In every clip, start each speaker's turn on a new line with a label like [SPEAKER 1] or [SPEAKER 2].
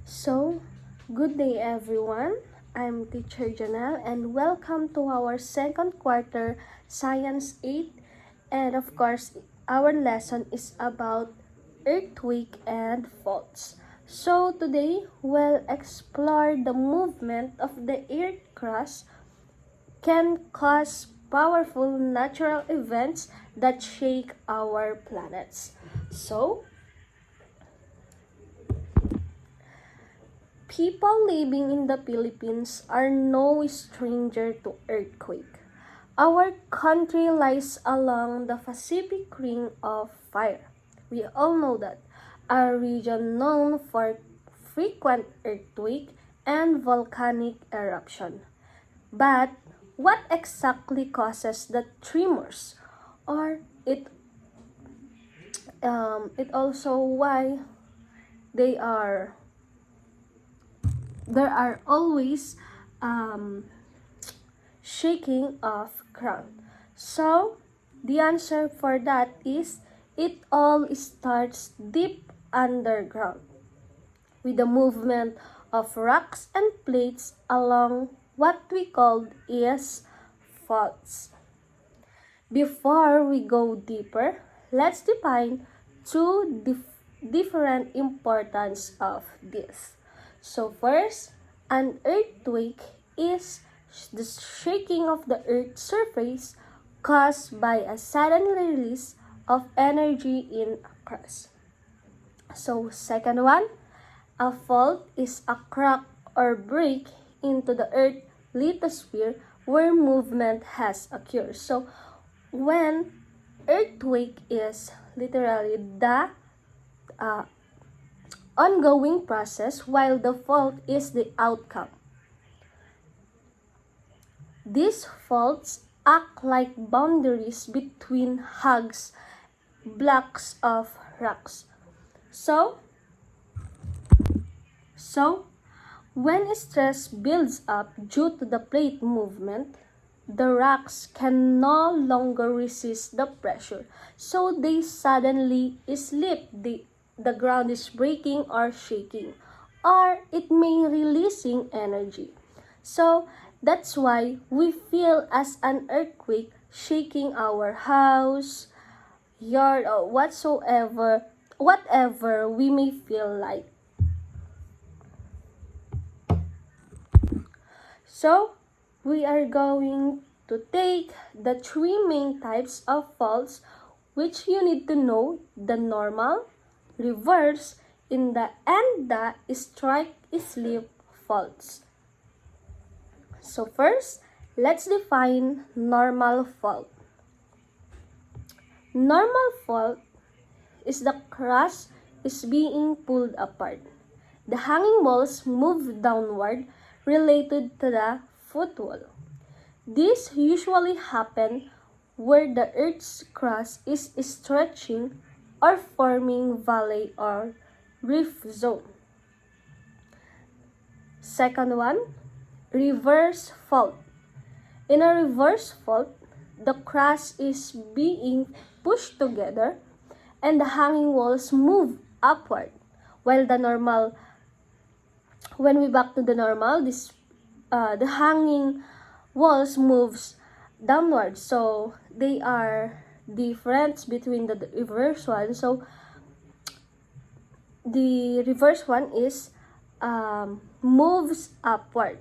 [SPEAKER 1] So, good day everyone. I'm Teacher Janelle and welcome to our second quarter Science 8. And of course, our lesson is about earthquake and faults. So, today we'll explore the movement of the earth crust can cause powerful natural events that shake our planets. So, people living in the Philippines are no stranger to earthquake. Our country lies along the Pacific Ring of Fire. We all know that, a region known for frequent earthquake and volcanic eruption. But what exactly causes the tremors? Or it also why they are there are always shaking of ground. So the answer for that is it all starts deep underground with the movement of rocks and plates along what we call is faults. Before we go deeper, let's define two different importance of this. So first, an earthquake is the shaking of the earth's surface caused by a sudden release of energy in a crust. So second one, a fault is a crack or break into the earth lithosphere where movement has occurred. So when earthquake is literally the uh, ongoing process while the fault is the outcome. These faults act like boundaries between hugs, blocks of rocks. So when stress builds up due to the plate movement, the rocks can no longer resist the pressure. So they suddenly slip. The ground is breaking or shaking, or it may releasing energy. So that's why we feel as an earthquake shaking our house, yard, or whatever we may feel like. So we are going to take the three main types of faults which you need to know: the normal, reverse, and the strike slip faults. So first, let's define normal fault. Normal fault is the crust is being pulled apart. The hanging walls move downward related to the footwall. This usually happens where the earth's crust is stretching or forming valley or rift zone. Second one, reverse fault. In a reverse fault, the crust is being pushed together and the hanging walls move upward, while when we back to the normal, the hanging walls moves downward. So they are different between the reverse one. So the reverse one is moves upward.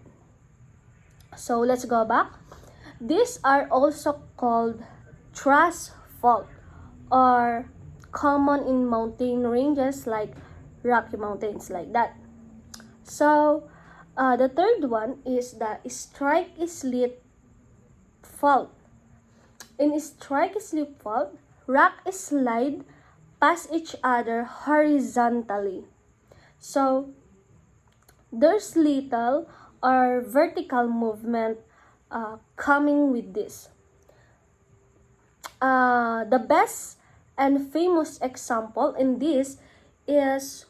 [SPEAKER 1] So let's go back. These are also called thrust fault or common in mountain ranges like Rocky Mountains, like that. So the third one is the strike slip fault. In strike slip fault, rock slide past each other horizontally. So there's little or vertical movement coming with this. The best and famous example in this is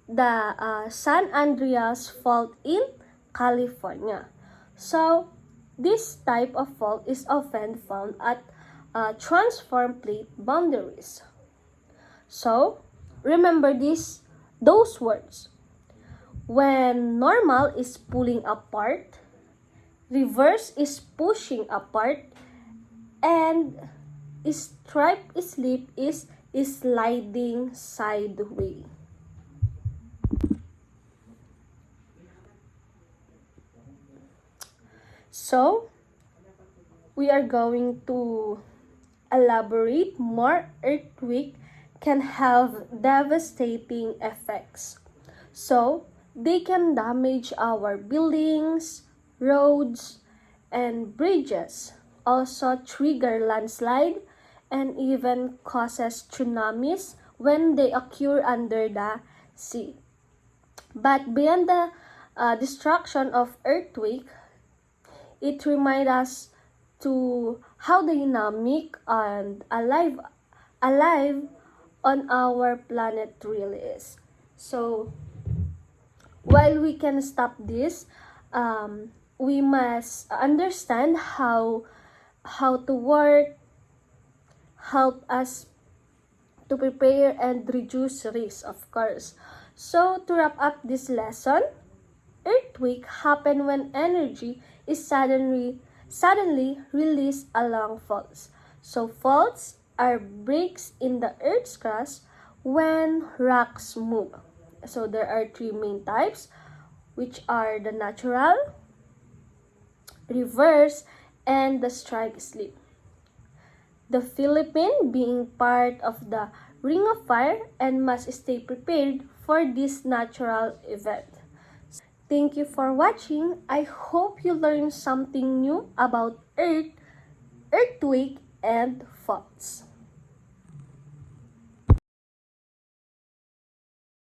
[SPEAKER 1] the San Andreas Fault in California. So this type of fault is often found at transform plate boundaries. So remember those words: when normal is pulling apart, reverse is pushing apart, and stripe slip is sliding sideways. So, we are going to elaborate more. Earthquake can have devastating effects. So, they can damage our buildings, roads, and bridges, also trigger landslide, and even causes tsunamis when they occur under the sea. But beyond the destruction of earthquake, it reminds us to how dynamic and alive on our planet really is. So, while we can stop this, we must understand how to work, help us to prepare and reduce risk, of course. So, to wrap up this lesson, earthquake happen when energy is suddenly released along faults. So faults are breaks in the earth's crust when rocks move. So there are three main types, which are the natural, reverse, and the strike slip. The Philippines being part of the Ring of Fire and must stay prepared for this natural event. Thank you for watching. I hope you learned something new about earthquake, and faults.